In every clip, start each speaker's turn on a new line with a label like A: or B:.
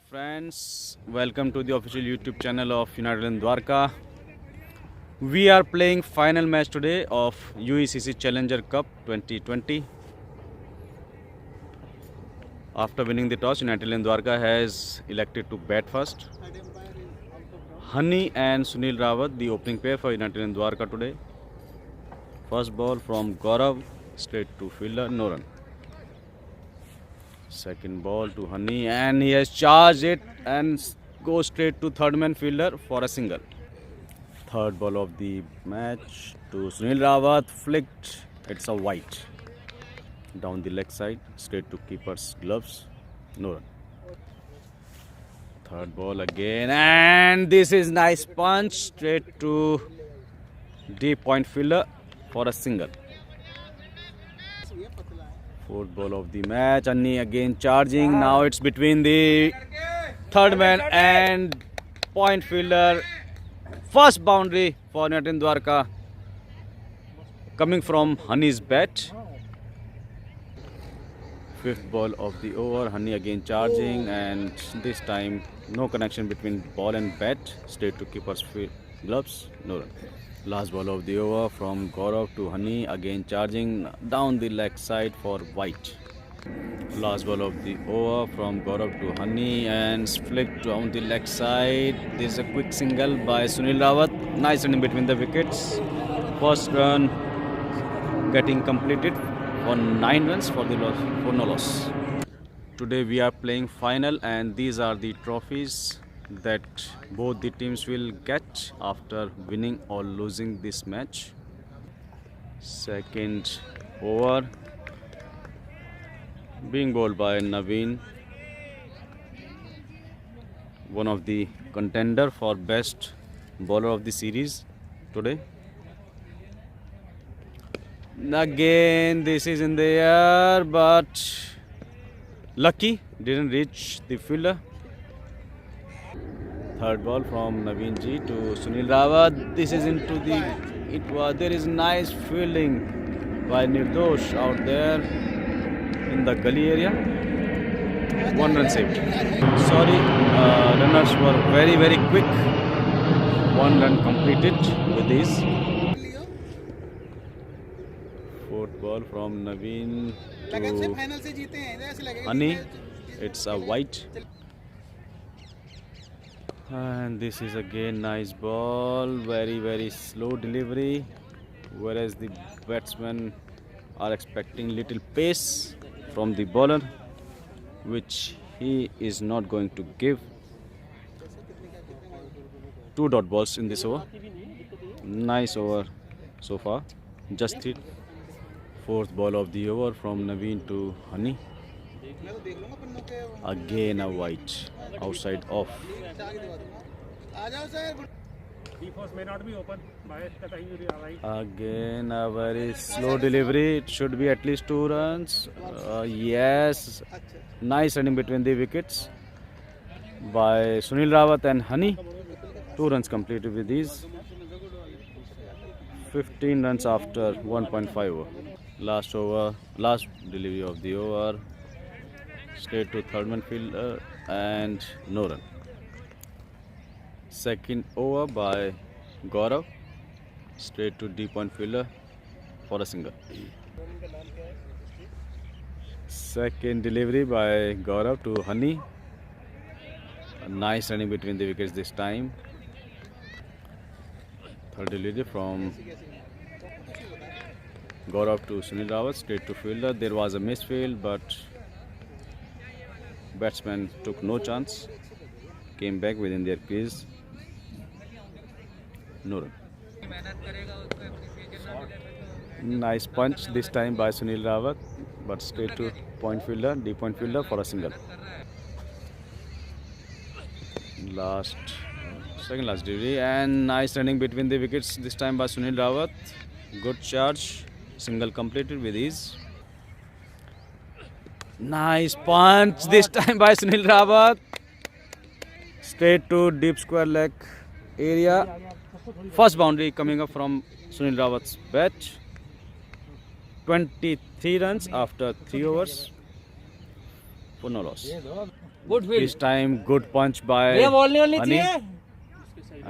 A: Friends, welcome to the official YouTube channel of United in Dwarka. We are playing final match today of UECC Challenger Cup 2020. After winning the toss, United in Dwarka has elected to bat first. Honey and Sunil Rawat, the opening pair for United in Dwarka today. First ball from Gaurav, straight to fielder, no run. Second ball to Honey and he has charged it and goes straight to third man fielder for a single. Third ball of the match to Sunil Rawat, flicked, it's a white. Down the leg side, straight to keeper's gloves, no run. Third ball again and this is nice punch, straight to deep point fielder for a single. Fourth ball of the match, Anni again charging, now it's between the third man and point fielder. First boundary for United Dwarka coming from Honey's bat. Fifth ball of the over, Honey again charging and this time no connection between ball and bat, straight to keeper's gloves, no run. Last ball of the over from Gaurav to Honey, again charging down the leg side for white. Last ball of the over from Gaurav to Honey and flicked down the leg side. This is a quick single by Sunil Rawat. Nice running between the wickets. First run getting completed for 9 runs for the loss, for no loss. Today we are playing final and these are the trophies that both the teams will get after winning or losing this match. Second over being bowled by Naveen, one of the contender for best bowler of the series today. Again this is in the air but lucky didn't reach the fielder. Third ball from Naveen Ji to Sunil Rawat. This is into the there is nice fielding by Nirdosh out there in the gully area. 1 run saved. Sorry, runners were very quick. 1 run completed with this. Fourth ball from Naveen to Honey. It's a white. And this is again nice ball, very slow delivery, whereas the batsmen are expecting little pace from the bowler, which he is not going to give. 2 dot balls in this over. Nice over so far, just hit. Fourth ball of the over from Naveen to Honey. Again a white, outside off. Again a very slow delivery. It should be at least 2 runs. Yes, nice running between the wickets by Sunil Rawat and Honey. 2 runs completed with these. 15 runs after 1.5 over. Last delivery of the over, straight to third man fielder and no run. Second over by Gaurav, straight to deep point fielder for a single. Second delivery by Gaurav to Honey. A nice running between the wickets this time. Third delivery from Gaurav to Sunil Rawat, straight to fielder. There was a misfield, but batsman took no chance. Came back within their crease. No run. Nice punch this time by Sunil Rawat, but straight to point fielder, deep point fielder for a single. Second last delivery and nice running between the wickets this time by Sunil Rawat. Good charge. Single completed with ease. Nice punch this time by Sunil Rawat. Straight to deep square leg area. First boundary coming up from Sunil Rawat's bat. 23 runs after 3 overs for no loss.
B: Good field.
A: This time good punch by
B: ये ball नहीं होनी
A: Honey.
B: चाहिए.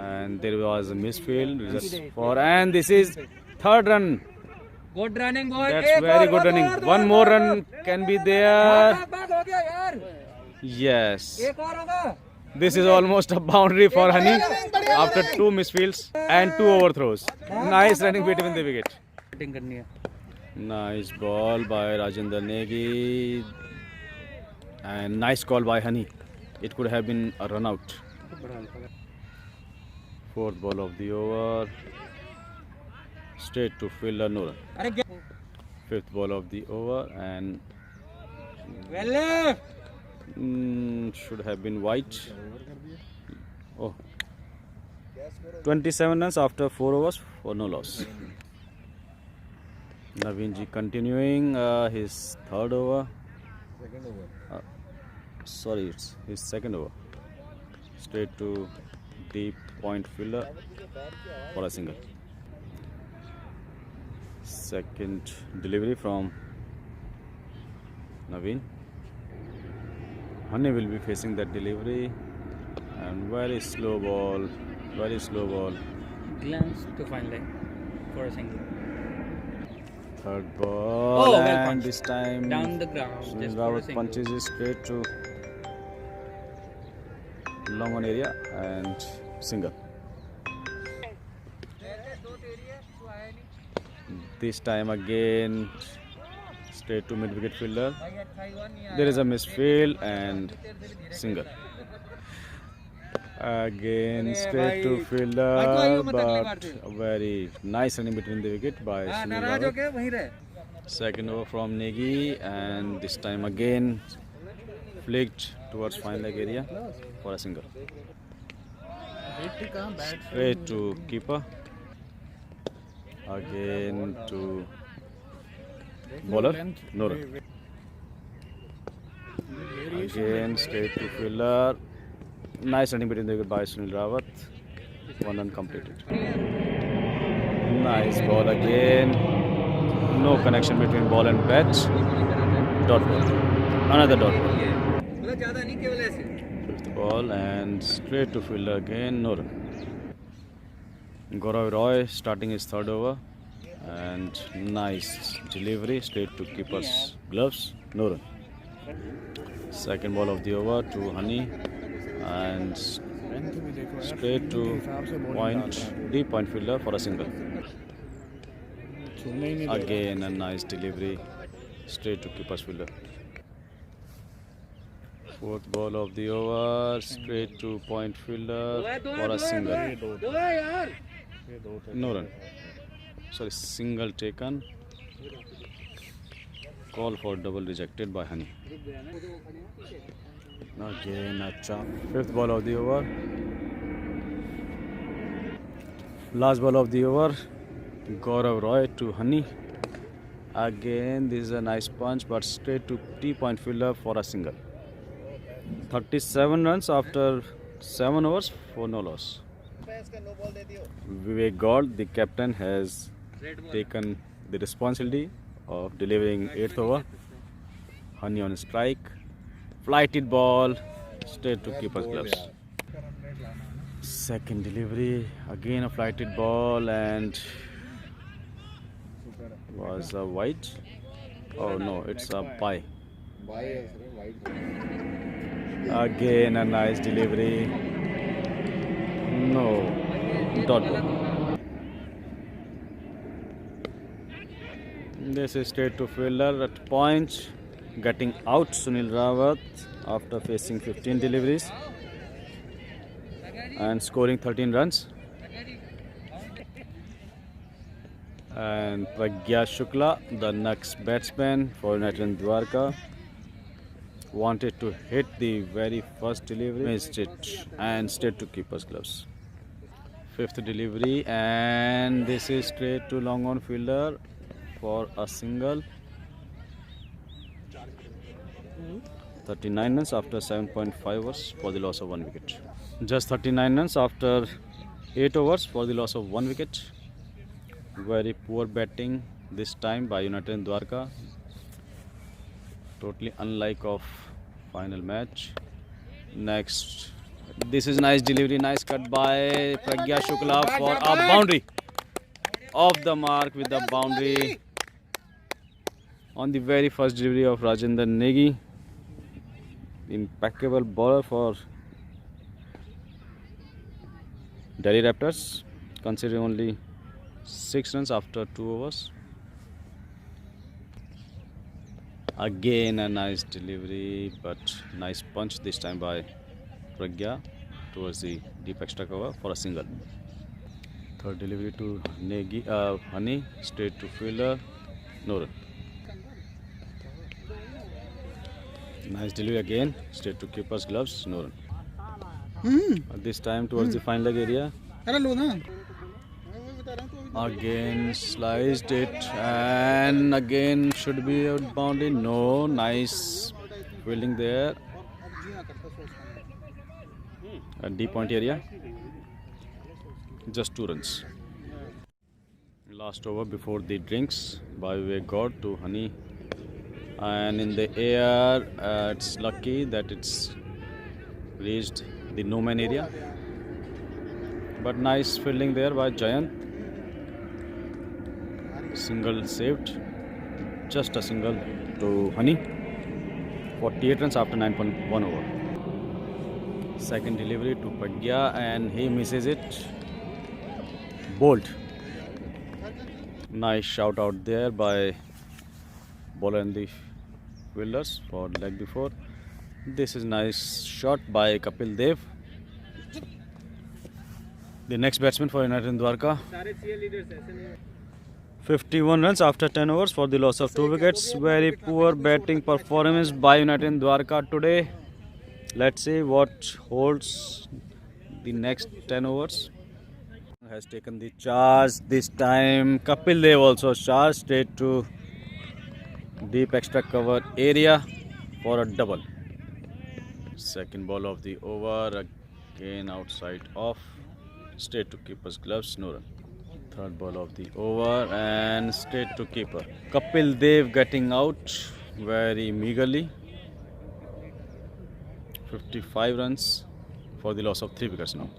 A: And there was a misfield just for, and this is third run.
B: Good running boy.
A: That's
B: एक
A: very
B: और,
A: good running. One more run can be there.
B: भाग हो गया यार.
A: Yes.
B: एक और होगा.
A: This is almost a boundary for Honey after two misfields and two overthrows. Nice running between the wicket.
B: Batting करनी है.
A: Nice ball by Rajendra Negi and nice call by Honey. It could have been a run out. Fourth ball of the over. Straight to fielder no run.
B: अरे क्या?
A: Fifth ball of the over and
B: Well left.
A: should have been white. Oh. 27 runs after 4 overs for no loss. Naveen ji continuing his third over. Sorry, it's his second over. Straight to deep point fielder for a single. Second delivery from Naveen. Honey will be facing that delivery and very slow ball.
B: Glance to fine line for a single.
A: Third ball
B: Oh, well
A: and
B: punched.
A: this time
B: Down the ground.
A: Sunil
B: Just for a
A: Rawat
B: single.
A: punches it straight to long on area and single. This time again straight to mid wicket fielder. There is a misfield and single. Again straight to fielder, but a very nice running between the wicket by Sunil
B: नाराज हो
A: Rawat.
B: के वहीं रहे.
A: Second over from Negi and this time again flicked towards fine leg area for a single. Straight to keeper. Again to bowler. No run. Again straight to fielder. Nice running between the wicket by Sunil Rawat. 1 run completed. Nice ball again. No connection between ball and bat. Dot ball. Another dot ball.
B: मतलब ज़्यादा नहीं केवल ऐसे.
A: Fifth ball and straight to fielder again. No run. Gaurav Roy starting his third over and nice delivery straight to keeper's gloves. No run. Second ball of the over to Honey and straight to point, deep point fielder for a single. Again a nice delivery straight to keeper's fielder. Fourth ball of the over straight to point fielder for a single.
B: दो है यार.
A: No run. Sorry, single taken. Call for double rejected by Honey. Again a chop. Fifth ball of the over. Last ball of the over. Gaurav Roy to Honey. Again, this is a nice punch, but straight to T-point fielder for a single. 37 runs after 7 overs for no loss. Vivek Gaul, the captain, has taken the responsibility of delivering 8th over. Honey on strike. Flighted ball straight to keeper's gloves. Second delivery, again a flighted ball and was a white. Oh no, it's a pie. Again a nice delivery. No, dot ball. This is straight to fielder at point. Getting out Sunil Rawat after facing 15 deliveries and scoring 13 runs. And Pragya Shukla, the next batsman for United Dwarka, wanted to hit the very first delivery, missed it and straight to keeper's gloves. Fifth delivery and this is straight to long on fielder for a single. 39 runs after 7.5 overs for the loss of 1 wicket. Just 39 runs after 8 overs for the loss of 1 wicket. Very poor batting this time by United Dwarka. Totally unlike of final match. Next, this is nice delivery, nice cut by Pragya Shukla for a boundary. Off the mark with the boundary on the very first delivery of Rajendra Negi. Impeccable bowler for Delhi Raptors, considering only 6 runs after 2 overs. Again a nice delivery, but nice punch this time by Pragya towards the deep extra cover for a single. Third delivery to Negi, Honey, straight to fielder, no run. Nice delivery again, straight to keeper's gloves, no run. This time towards the fine leg area. Again sliced it, and again should be out boundary. No, nice fielding there. A deep point area. Just 2 runs. Last over before the drinks by Vivek God to Honey, and in the air, it's lucky that it's reached the no man area. But nice fielding there by Jayant. Single saved, just a single to Honey. 48 runs after 9.1 over. Second delivery to Pragya, and he misses it. Bolt. Nice shout out there by bowler and the fielders for leg before. This is nice shot by Kapil Dev. The next batsman for United Dwarka. 51 runs after 10 overs for the loss of 2 wickets. Very poor batting performance by United Dwarka today. Let's see what holds the next 10 overs. Has taken the charge this time. Kapil Dev also charged straight to deep extra cover area for a double. Second ball of the over, again outside off, straight to keeper's gloves, no run. Third ball of the over and straight to keeper. Kapil Dev getting out very meagerly. 55 runs for the loss of 3 wickets now.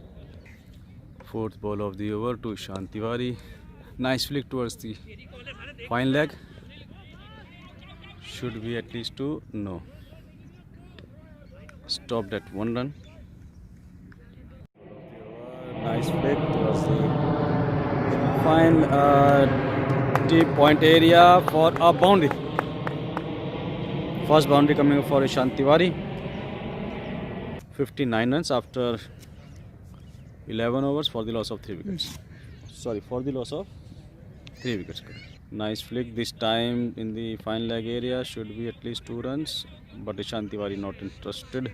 A: Fourth ball of the over to Ishant Tiwari. Nice flick towards the fine leg. Should be at least 2. No. Stopped at 1 run. Nice flick towards the fine deep point area for a boundary. First boundary coming up for Ishant Tiwari. 59 runs after 11 overs for the loss of 3 wickets. Sorry, for the loss of 3 wickets. Nice flick this time in the fine leg area. Should be at least 2 runs, but Ishant Tiwari not interested.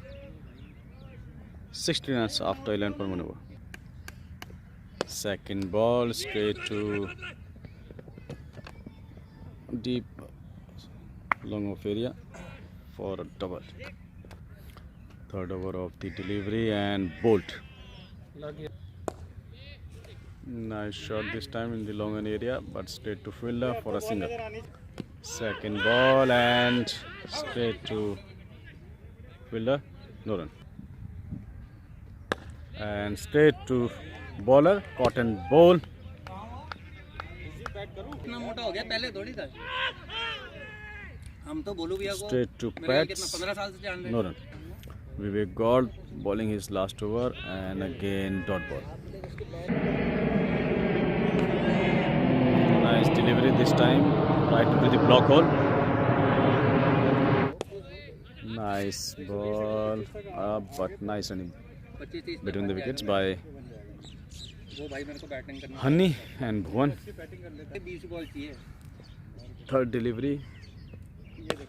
A: 60 runs after 11.1 over. Second ball straight to deep long off area for a double. Third over of the delivery and bolt. Nice shot this time in the long on area, but straight to fielder for a single. Second ball and straight to fielder, no run. And straight to bowler, cotton ball.
B: इतना मोटा हो गया, पहले थोड़ी था। हम तो बोलू भैया को
A: Straight to
B: मेरा कितना
A: Pats,
B: 15 साल से जान रहे हैं।
A: no run. Vivek God bowling his last over and again dot ball. Nice delivery this time, right into the block hole. Nice ball, but nice running
B: 25-30
A: between the wickets by
B: वो भाई मेरे को batting करनी
A: Honey and Bhuvan.
B: है, 20 ball चाहिए।
A: Third delivery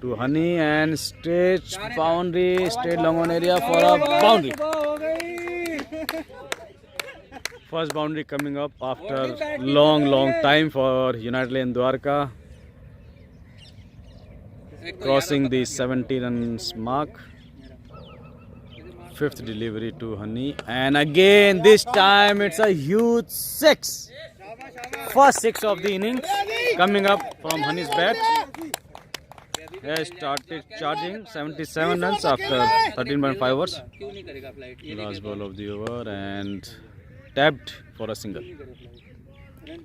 A: to Honey and straight boundary, straight long on area for a boundary. First boundary coming up after long time for United Lane Dwarka, crossing the 70 runs mark. Fifth delivery to Honey, and again this time it's a huge 6. First 6 of the innings coming up from Honey's bat. has started charging 77 runs after 13.5 overs.
B: क्यों नहीं करेगा flight ये
A: Last ball of the over and tapped for a single.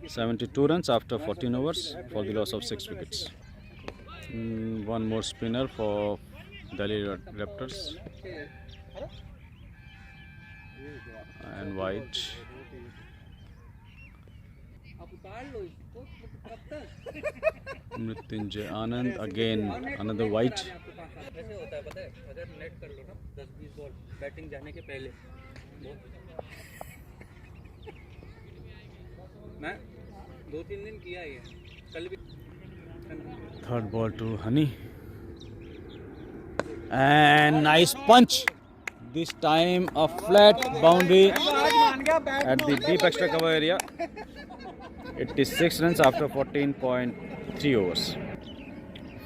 A: 72 runs after 14 overs for the loss of 6 wickets. One more spinner for Delhi Raptors and wide.
B: आप उतार लो इसको कब तक
A: Mrityunjay Anand again another wide.
B: कैसे होता है पता है अगर नेट कर लो ना 10-20 बॉल बैटिंग जाने के पहले मैं 2-3 दिन किया ही है कल भी
A: Third ball to Honey and nice punch. This time a flat boundary at the deep extra cover area. 86 runs after 14.3 overs.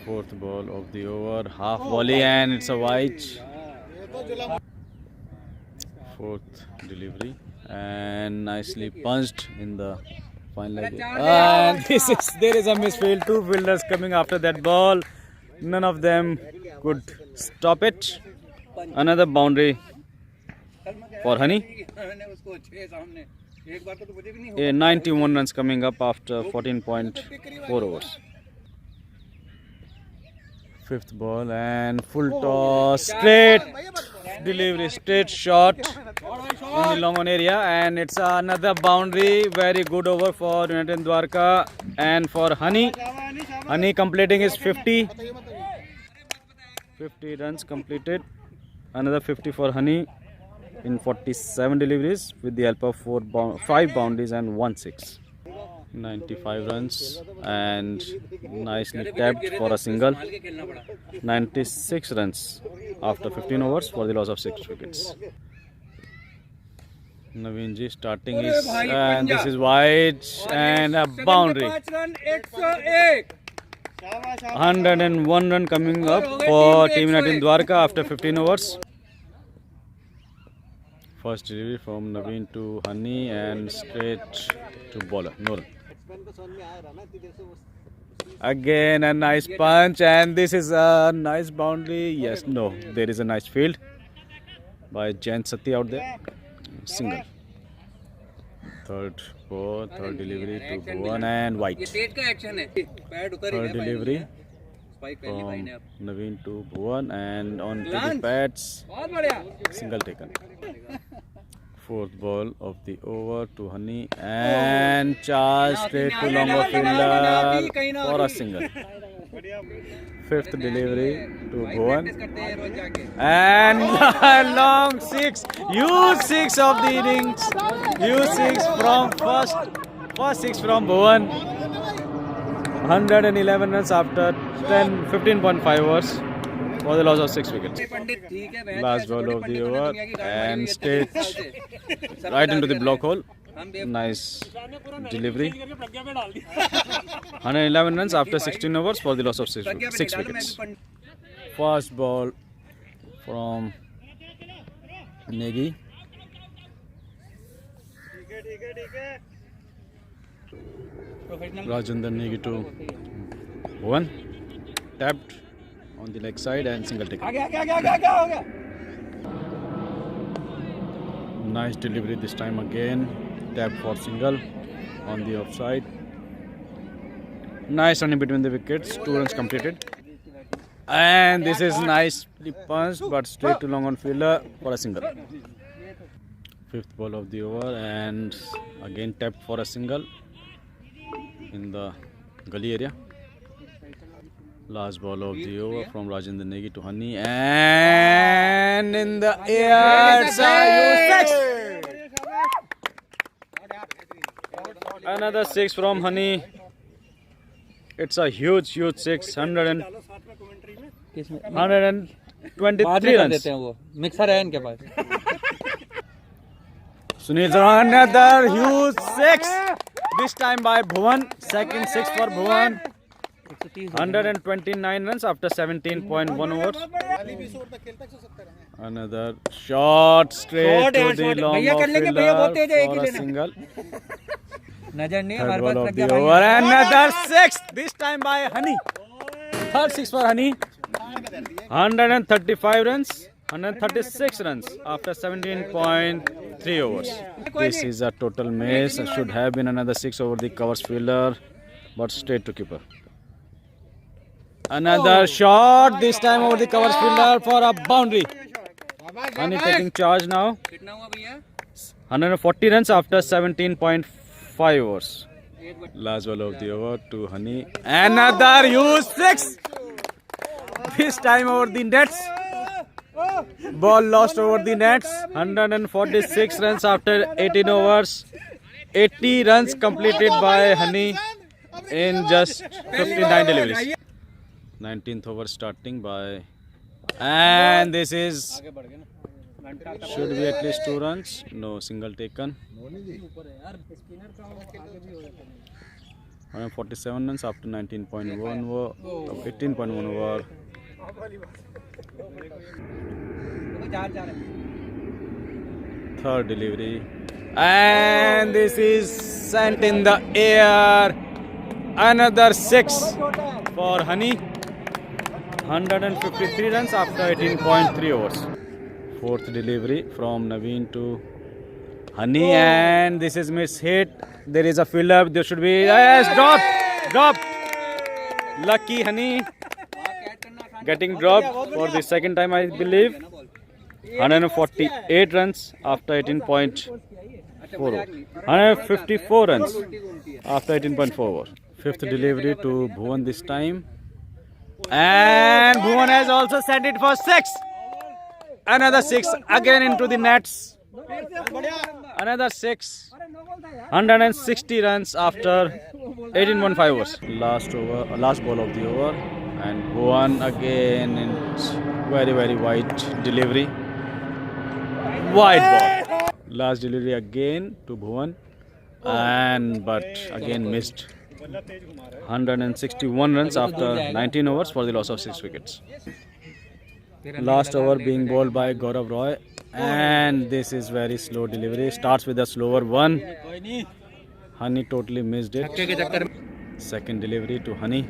A: Fourth ball of the over, half volley and it's a wide. Fourth delivery and nicely punched in the final leg. And there is a misfield. Two fielders coming after that ball. None of them could stop it. Another boundary for Honey.
B: मैंने उसको अच्छे सामने एक बार तो मुझे भी नहीं
A: 91 runs coming up after 14.4 overs. Fifth ball and full toss, straight delivery, straight shot in the long on area, and it's another boundary. Very good over for United Dwarka and for Honey. Honey completing his 50 runs completed. Another 50 for Honey in 47 deliveries with the help of 5 boundaries and 1 6. 95 runs and nicely tapped for a single. 96 runs after 15 overs for the loss of 6 wickets. Naveen ji starting his and this is wide and a boundary. 101 run coming up for Team United Dwarka after 15 overs. First delivery from Naveen to Honey and straight to bowler. No run. Again a nice punch and this is a nice boundary. Yes, no, there is a nice field by Jain Sati out there. Single. Third ball, third delivery to Bhuvan and
B: ये
A: white.
B: तेज का action है pad उतर ही
A: Third
B: गया
A: delivery
B: spike पहली भाई ने
A: from
B: अब
A: Naveen to Bhuvan and on to the pads.
B: बहुत बढ़िया
A: Single taken. Fourth ball of the over to Honey and charge straight to long off fielder for a single. Fifth delivery to Bhuvan
B: करते हैं रोज जाके
A: and long 6. Huge 6 of the innings. Huge 6 from first 6 from Bhuvan. 111 runs after 15.5 overs for the loss of 6 wickets.
B: पंडित ठीक है बहन
A: Last ball of the over and straight right into the block hole. Nice delivery. 111 runs after 16 overs for the loss of 6 wickets. Fast ball from Negi. Rajendra Negi to Bhuvan. Tapped on the leg side and single take. Nice delivery this time again. Tap for single on the offside. Nice running between the wickets. 2 runs completed. And this is nicely punched but straight to long on fielder for a single. Fifth ball of the over and again tapped for a single in the gully area. Last ball of the over from Rajendra Negi to Honey and in the air. Another 6 from Honey. It's a huge 6. 123 runs.
B: देते हैं वो mixer है इनके पास
A: Sunil Chauhan, another huge 6. This time by Bhuvan. Second 6 for Bhuvan. 129 runs after 17.1 overs. Another shot straight to the long off fielder for a single.
B: नजर नहीं
A: Third
B: हमारे
A: ball
B: pass
A: of
B: लग
A: the
B: गया
A: over. Another 6. This time by Honey. Third six for Honey. 135 runs. 136 runs after 17.3 overs. This is a total miss. Should have been another 6 over the covers fielder, but straight to keeper. Another shot, this time over the covers fielder for a boundary. Honey taking charge now.
B: कितना हुआ भैया
A: 140 runs after 17.5 overs. Last ball of the over to Honey. Another huge six. This time over the nets. Ball lost over the nets. 146 runs after 18 overs. 80 runs completed by Honey in just 59 deliveries. 19th over starting by, and this is should be at least 2 runs. No single taken. 147 runs after 19.1 over, 18.1 over. Third delivery, and this is sent in the air. Another 6 for Honey. 153 runs after 18.3 overs. Fourth delivery from Naveen to Honey, and this is miss hit. There is a field up. There should be, yes, dropped. Lucky Honey getting dropped for the second time, I believe. 148 runs after 18.4 over. 154 runs after 18.4 over. Fifth delivery to Bhuvan this time. And Bhuvan has also sent it for 6. Another 6 again into the nets. Another 6. 160 runs after 18.5 overs. Last ball of the over. And Bhuvan again in very wide delivery. Wide ball. Last delivery again to Bhuvan. And but again missed. 161 runs after 19 overs for the loss of 6 wickets. Last over being bowled by Gaurav Roy, and this is very slow delivery. Starts with a slower one. Honey totally missed it. Second delivery to Honey,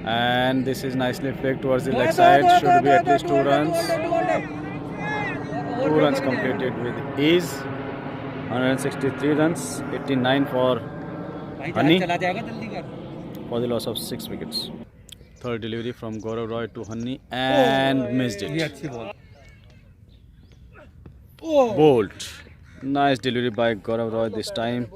A: and this is nicely flicked towards the leg side. Should be at least 2 runs. 2 runs completed with ease. 163 runs, 89 for Honey for the loss of 6 wickets. Third delivery from Gaurav Roy to Honey, and missed it. Bowled. Nice delivery by Gaurav Roy this time.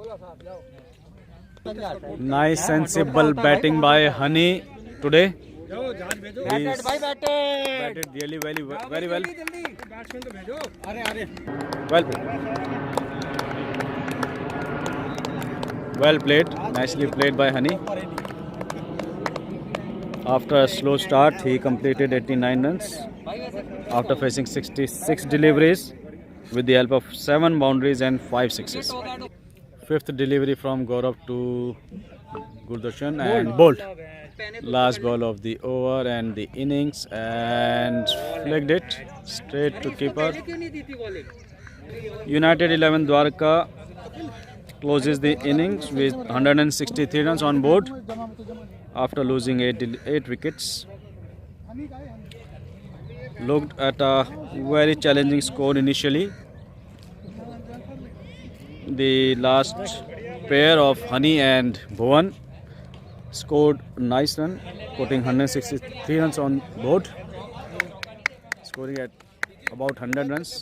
A: Nice sensible batting by Honey today. He's batted really very well. Well played. Nicely played by Honey. After a slow start, he completed 89 runs after facing 66 deliveries with the help of 7 boundaries and 5 sixes. Fifth delivery from Gaurav to Gurdarshan and bowled. Last ball of the over and the innings, and flicked it straight to keeper. United 11 Dwarka closes the innings with 163 runs on board after losing 8 wickets. Looked at a very challenging score initially. The last pair of Honey and Bhuvan scored a nice run, putting 163 runs on board, scoring at about 100 runs.